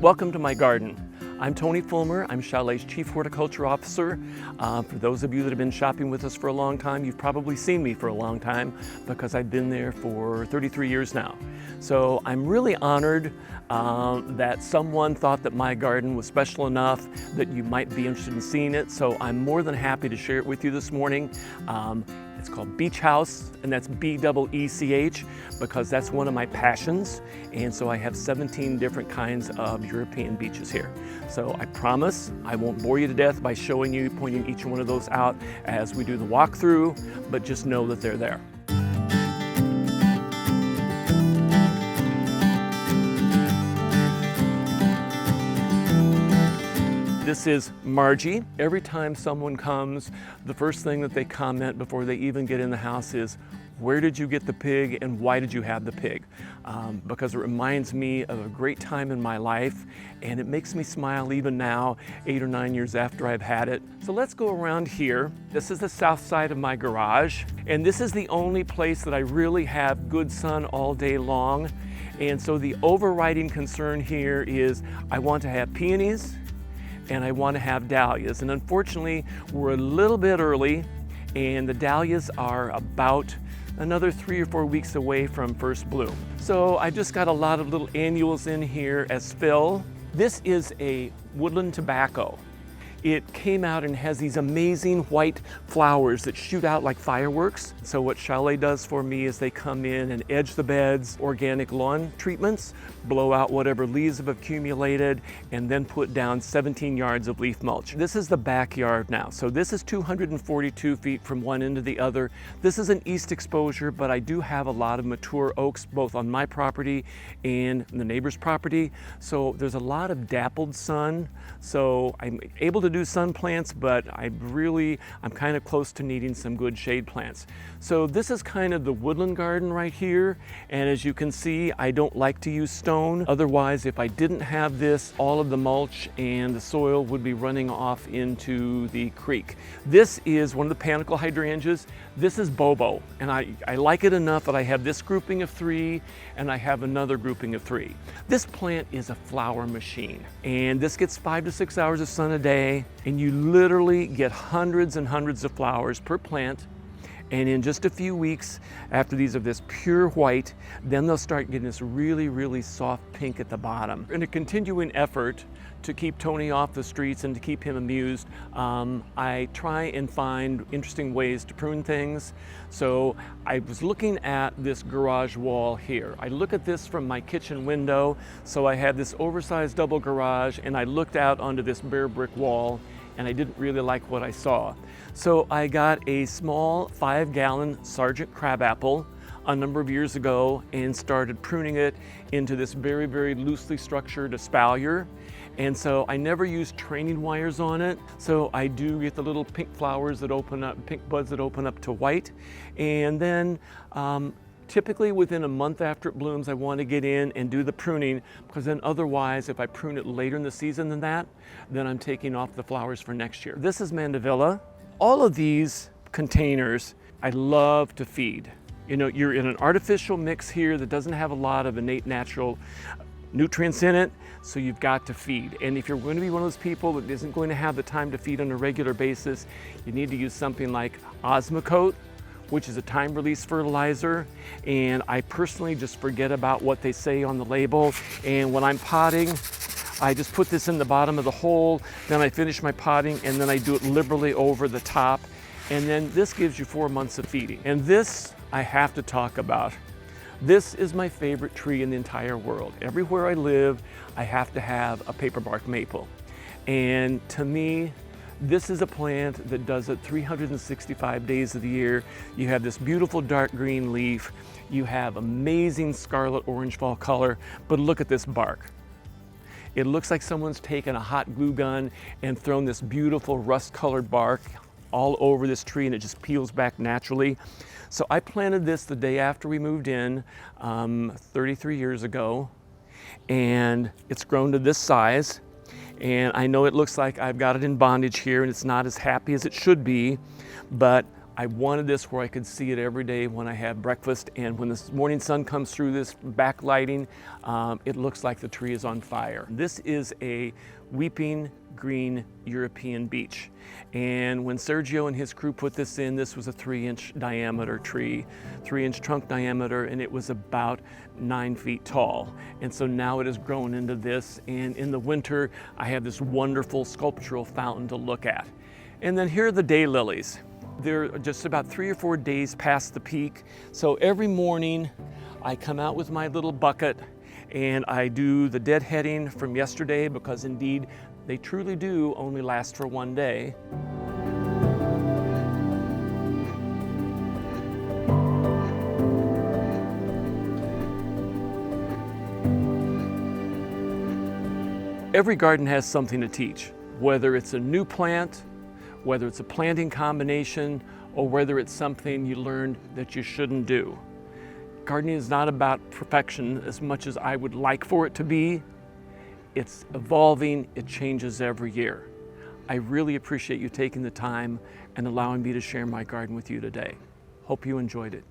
Welcome to my garden. I'm Tony Fulmer. I'm Chalet's Chief Horticulture Officer. For those of you that have been shopping with us for a long time, you've probably seen me for a long time because I've been there for 33 years now. So I'm really honored that someone thought that my garden was special enough that you might be interested in seeing it. So I'm more than happy to share it with you this morning. It's called Beach House, and that's B-E-E-C-H, because that's one of my passions. And so I have 17 different kinds of European beaches here. So I promise I won't bore you to death by showing you, pointing each one of those out as we do the walkthrough, but just know that they're there. This is Margie. Every time someone comes, the first thing that they comment before they even get in the house is, where did you get the pig and why did you have the pig? Because it reminds me of a great time in my life, and it makes me smile even now, 8 or 9 years after I've had it. So let's go around here. This is the south side of my garage, and this is the only place that I really have good sun all day long. And so the overriding concern here is I want to have peonies, and I want to have dahlias. And unfortunately, we're a little bit early, and the dahlias are about another 3 or 4 weeks away from first bloom. So I just got a lot of little annuals in here as fill. This is a woodland tobacco. It came out and has these amazing white flowers that shoot out like fireworks. So what Chalet does for me is they come in and edge the beds, organic lawn treatments, blow out whatever leaves have accumulated, and then put down 17 yards of leaf mulch. This is the backyard now. So this is 242 feet from one end to the other. This is an east exposure, but I do have a lot of mature oaks, both on my property and the neighbor's property. So there's a lot of dappled sun. So I'm able to do sun plants, but I'm kind of close to needing some good shade plants. So this is kind of the woodland garden right here. And as you can see, I don't like to use stone. Otherwise, if I didn't have this, all of the mulch and the soil would be running off into the creek. This is one of the panicle hydrangeas. This is Bobo, and I like it enough that I have this grouping of 3 and I have another grouping of 3. This plant is a flower machine, and this gets 5 to 6 hours of sun a day, and you literally get hundreds and hundreds of flowers per plant. And in just a few weeks, after these are this pure white, then they'll start getting this really, really soft pink at the bottom. In a continuing effort to keep Tony off the streets and to keep him amused, I try and find interesting ways to prune things. So I was looking at this garage wall here. I look at this from my kitchen window. So I had this oversized double garage, and I looked out onto this bare brick wall, and I didn't really like what I saw. So I got a small 5-gallon Sergeant crabapple a number of years ago and started pruning it into this very, very loosely structured espalier. And so I never use training wires on it. So I do get the little pink flowers that open up, pink buds that open up to white. And then typically within a month after it blooms, I want to get in and do the pruning, because then otherwise, if I prune it later in the season than that, then I'm taking off the flowers for next year. This is Mandevilla. All of these containers I love to feed. You know, you're in an artificial mix here that doesn't have a lot of innate natural nutrients in it, so you've got to feed. And if you're going to be one of those people that isn't going to have the time to feed on a regular basis, you need to use something like Osmocote, which is a time-release fertilizer. And I personally just forget about what they say on the label. And when I'm potting, I just put this in the bottom of the hole, then I finish my potting, and then I do it liberally over the top. And then this gives you 4 months of feeding. And this I have to talk about. This is my favorite tree in the entire world. Everywhere I live, I have to have a paperbark maple. And to me, this is a plant that does it 365 days of the year. You have this beautiful dark green leaf. You have amazing scarlet orange fall color, but look at this bark. It looks like someone's taken a hot glue gun and thrown this beautiful rust-colored bark all over this tree, and it just peels back naturally. So I planted this the day after we moved in 33 years ago, and it's grown to this size. And I know it looks like I've got it in bondage here and it's not as happy as it should be, but I wanted this where I could see it every day when I have breakfast, and when the morning sun comes through this backlighting, it looks like the tree is on fire. This is a weeping green European beech, and when Sergio and his crew put this in, this was a 3-inch diameter tree, 3-inch trunk diameter, and it was about 9 feet tall. And so now it has grown into this, and in the winter I have this wonderful sculptural fountain to look at. And then here are the daylilies. They're just about 3 or 4 days past the peak. So every morning I come out with my little bucket and I do the deadheading from yesterday, because indeed they truly do only last for 1 day. Every garden has something to teach, whether it's a new plant, whether it's a planting combination, or whether it's something you learned that you shouldn't do. Gardening is not about perfection as much as I would like for it to be. It's evolving, it changes every year. I really appreciate you taking the time and allowing me to share my garden with you today. Hope you enjoyed it.